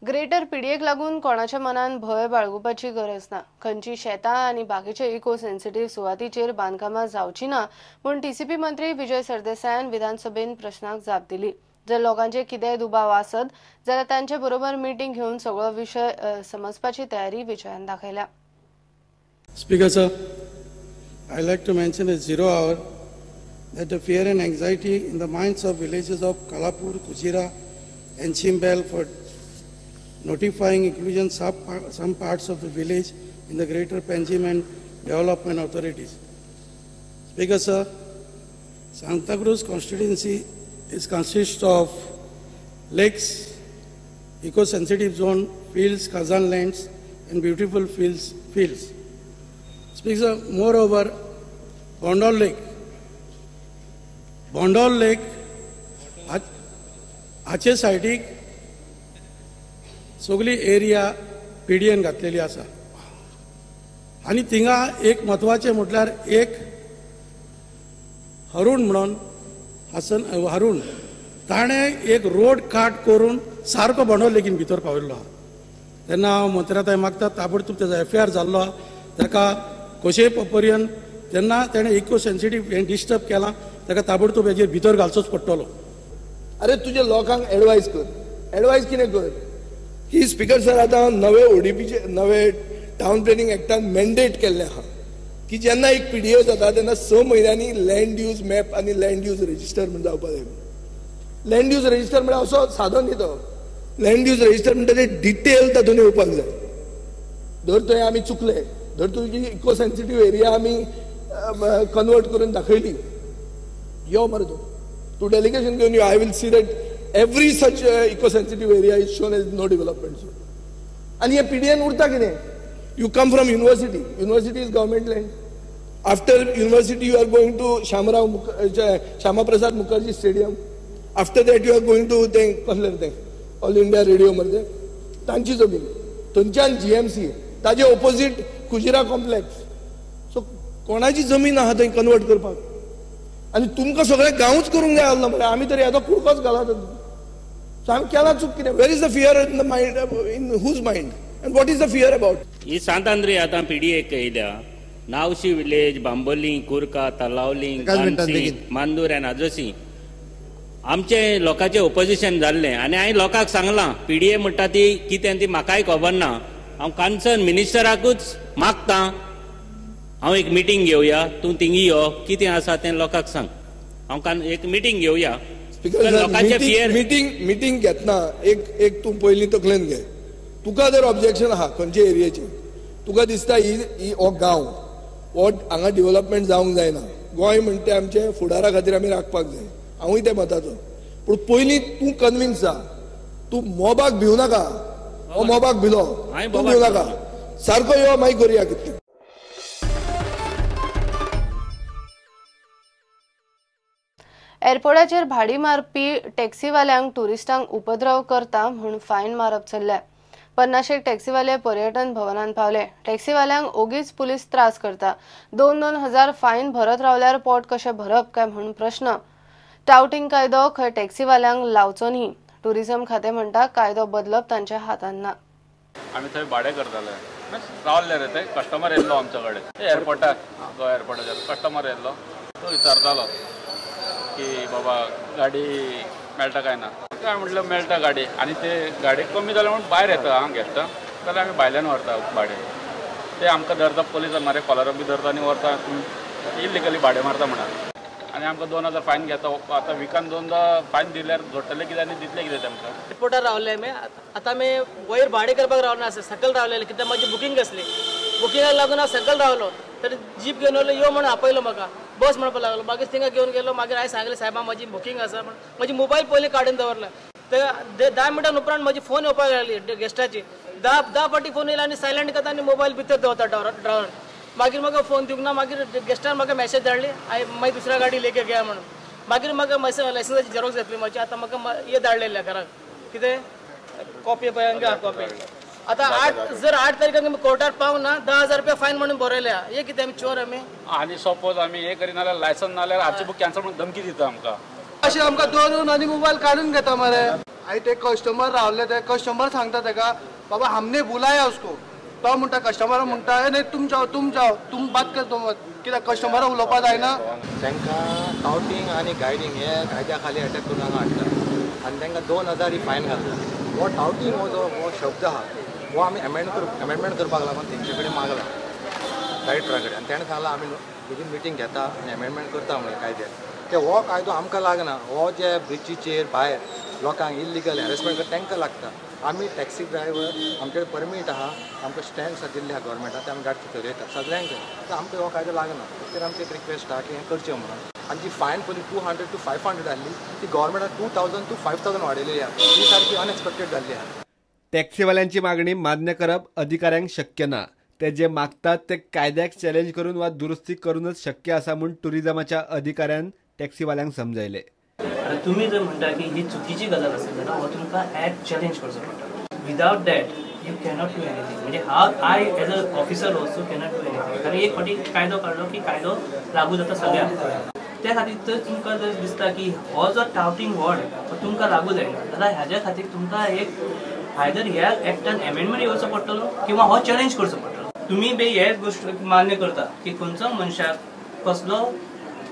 Greater पीडीएक लागून कोणाच्या मनान भय बाळगुपाची गरज ना। खंयची शेतां आनी बाकीचे इको सेन्सिटिव्ह सुवातीचेर बांदकामां जावची ना म्हूण टीसीपी मंत्री विजय सरदेसायान विधानसभेन प्रश्नाक जाप दिली। जर लोकांचे कितेंय दुबाव आसत जाल्यार तांचे बरोबर मीटिंग घेवन सगळो विषय समजपाची तयारी विजयान दाखयल्या। Speaker sir, I like to mention at 0 hour that the fear and anxiety in the minds of villages of Kalapur, Kujira and Chimbel for notifying inclusion some parts of the village in the Greater Panjim and Development Authorities. Speaker sir, Santa Cruz constituency consists of lakes, eco-sensitive zone, fields, Kazan lands and beautiful fields. Speaker sir, moreover, Bondol Lake, हाचे सायडीक सगळी area PDN घातलेली आसा आनी थिंगा एक महत्वाचे म्हटल्यार एक हरुण म्हणून हरुण ताणे एक रोड काट करून सारको बोंडोल लेगीन भितर पावयल्लो आहा। तेन्ना हांव मंत्र्याताय मागता ताबडतोब तेजो एफआयआर जाल्लो आहा, ताका कशेय पर्यंत जेन्ना ताणें इको सेन्सिटिव्ह हें डिस्टर्ब केलां ताका ताबडतोब हेजेर भितर घालचोच पडटलो। अरे तुझे लोकांक एडवायज कितें कर की स्पीकर सर आतां नवे ओडीपीचे नवे टावन प्लॅनिंग एक्टान मॅन्डेट केल्लें आहा की जेन्ना एक पीडीओ जाता तेन्ना 6 म्हयन्यांनी लँड यूज मॅप आनी लँड यूज रजिस्टर म्हण जावपा जाय। लँड यूज रजिस्टर म्हणजे असो सादो न्ही तो, लँड यूज रजिस्टर म्हणजे ते डिटेल तातूंत येवपाक जाय। धर थंय आमी चुकले, धर तुजी इको सेन्सिटिव्ह एरिया आमी कन्वर्ट करून दाखयली, यो मरे तूं डेलिगेशन घेवन यो, I will see that every such eco-sensitive area is shown as no development zone. And here PDN urta kine? You come from university. University is government land. After university, you are going to Shama Prasad Mukherjee Stadium. After that, you are going to All India Radio Marde. Tanchi Zobin. Tunchan GMC. Taje opposite Kujira complex. So, कोणाची जमीन आहा थंय convert करपाक आनी तुमकां सगळें गांवच करूंक जाय आसलो मरे, आमी तरी आतां कुडकोच घालात। सो आमी केला चूक कितें? Where is the fear in the mind, in whose mind, and what is the fear about? ही सांतांद्री आतां पीडीएक येयल्या, नावशी विलेज, बांबोली, कुरका, तलावली, गांवसी, मांदूर आनी आजोसी आमचे लोकांचे ओपोजिशन जाल्लें आनी हांवें लोकांक सांगलां पीडीए म्हणटा ती कितें ती म्हाकाय खबर ना। हांव कन्सर्न मिनिस्टराकूच मागता हांव एक मिटींग घेवया, तूं थिंगी यो, कितें आसा तें लोकांक सांग। हांव एक मिटींग घेवया। मिटींग घेतना एक तूं पयलीं तकलेन घे, तुका जर ऑब्जेक्शन आहा खंयच्या एरियेचेर, तुका दिसता ही हो गांव हो हांगा डेव्हलपमेंट जावंक जायना, गोंय म्हणटा आमचे फुडारा खातीर आमी राखपाक जाय, हांवूय त्या मताचो, पूण पयलीं तूं कन्विन्स जा, तूं मोबाक भिवू नाका, हो मोबाक भिलो तूं भिवू नाका, सारको यो मागीर करुया कितें। एअरपोर्टाचेर भाडी मारपी टॅक्सीवाल्यांक टुरिस्टांक उपद्रव करता म्हूण फायन मारप चल्ल्या। 50 टॅक्सीवाले पर्यटन भवनांत पावले। टॅक्सीवाल्यांक ओगीच पुलीस त्रास करता। 2-2 हजार फायन भरत रावल्यार पोट कशें भरप काय म्हूण प्रश्न। टाउटिंग कायदो खंय टॅक्सीवाल्यांक लावचो न्ही। टुरिझम खातें म्हणटा कायदो बदलप तांच्या हातांत ना। आमी थंय भाडे करताले, रावल्ले रे, ते कस्टमर येयल्लो आमचे कडेन एअरपोर्टार, गोवा एअरपोर्टाचेर कस्टमर येयल्लो, तो विचारतालो की बाबा गाडी मेळटा काय ना, काय म्हटलं मेळटा गाडी, आनी ते गाडी कमी जाल्या म्हणून भायर येता हांगा गेस्टां, जाल्यार आमी भायल्यान व्हरता भाडे, ते आमकां धरता पुलीस मरे कॉलर बी धरता आनी व्हरता, इलिगली भाडे मारता म्हणान, आनी आमकां 2000 फायन घेता। आतां विकान 2दा फायन दिल्यार जोडटले कितें आनी दितले कितें तेमकां? एअरपोर्टार रावले आमी, आतां आमी वयर भाडे करपाक रावना, सकयल रावलेले, कित्याक म्हाजी बुकींग आसली, बुकिंगाक लागून हांव सकयल रावलो, तर जीप घेवन येयलो, यो म्हणून आपयलो म्हाका, बस म्हणपाक लागलो, मागीर थिंगा घेवन गेलो, मागीर हांवें सांगलें सायबा म्हाजी बुकींग आसा म्हण, म्हाजी मोबायल पयलीं काडून दवरला, ते 10 मिनटां उपरांत म्हाजी फोन येवपाक लागली गेस्टाची, 10 फावटी फोन येयला आनी सायलंट करता आनी मोबायल भितर दवरता ड्रावर। मागीर म्हाका फोन दिवंक ना, मागीर गेस्टान म्हाका मेसेज धाडली हांवें मागीर दुसऱ्या गाडी लेके घया म्हणून, मागीर म्हाका लायसन्साची झेरॉक्स घेतली म्हाजी, आतां म्हाका हे धाडलेले घराक, कितें कॉपी पळय हांगा कॉपी। आतां 8 तारखेक कोर्टार पावूंक ना, 10,000 रुपया फायन म्हणून बरयल्या, हे कितें आमी चोर आमी? आनी सपोज आमी हे करिना जाल्यार लायसन नाल्यार आरची बुक कॅन्सल म्हणून धमकी दिता आमकां, अशें आमकां दवरून आनी मोबायल काडून घेता मरे। आई ते कस्टमर रावले ते कस्टमर सांगता तेका बाबा हमने बुलाया उसको तो म्हणटा कस्टमर म्हणटा नाही तुम जाओ तुम बात कर तो कित्याक कस्टमर उलोवपा जायना तांकां टाउटिंग आनी गायडींग हे कायद्या खाली अटॅक करून हांगा हाडटा आनी तांकां 2000 ही फायन घालता हो टाउटिंग हो शब्द आहा हो आमी अमेंडमेंट करपाक लागून तेंचे कडेन मागला डायरेक्टरा कडेन आनी ताणें सांगलां आमी बेगीन मिटींग घेता आनी अमेंडमेंट करता म्हणून कायद्याक ते हो कायदो आमकां लागना हो जे ब्रिजीचेर भायर लोकांक इल्लिगल हॅरेसमेंट करता तांकां लागता आमी टॅक्सी ड्रायव्हर आमचे परमीट आहा आमकां स्टँड्स दिल्ले आहा गव्हर्मेंटान ते आमी गाडी चलयता सगळ्यांक तर आमकां हो कायदो लागना तर आमची एक रिक्वेस्ट आहा की हें करचें म्हणून आनी जी फायन पयली 200 to 500 जाल्ली ती गव्हर्मेंटान 2000 to 5000 वाडयलेली आहा ही सारकी अनएक्सपेक्टेड जाल्ली आहा टॅक्सीवाल्यांची मागणी मान्य करप अधिकाऱ्यांक शक्य ना ते जे मागतात ते कायद्याक चॅलेंज करून वा दुरुस्ती करूनच शक्य आसा म्हूण टुरिझमाच्या अधिकाऱ्यान टॅक्सीवाल्यांक समजायले तुम्ही जर म्हणता की ही चुकीची गजाल असेल जाल्यार हो तुमकां ॲक्ट चॅलेंज करचो पडटा without that you cannot do anything म्हणजे I as a officer also cannot do anything कारण एक फावटी कायदो काडलो की कायदो लागू जाता सगळ्यांक त्या खातीर तर तुमकां जर दिसता की हो जो टाउटिंग वर्ड हो तुमकां लागू जायना जाल्यार हाज्या खातीर तुमकां एक आयदर ह्या एक्टान अमेंडमेंट येवचो पडटलो किंवा हो चॅलेंज करचो पडटलो तुम्ही बे हे गोष्ट मान्य करता की खंयचो मनशाक कसलो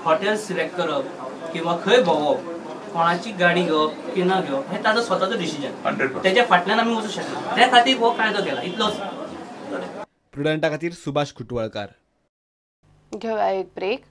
हॉटेल सिलेक्ट करप किंवा खंय भोंवप कोणाची गाडी घेवप की ना घेवप हे ताजो स्वताचो डिसिजन त्याच्या फाटल्यान आमी वचूं शकना त्या खातीर हो कायदो केला इतलोच प्रुडंटा खातीर सुभाष कुटवळकार घेऊया एक ब्रेक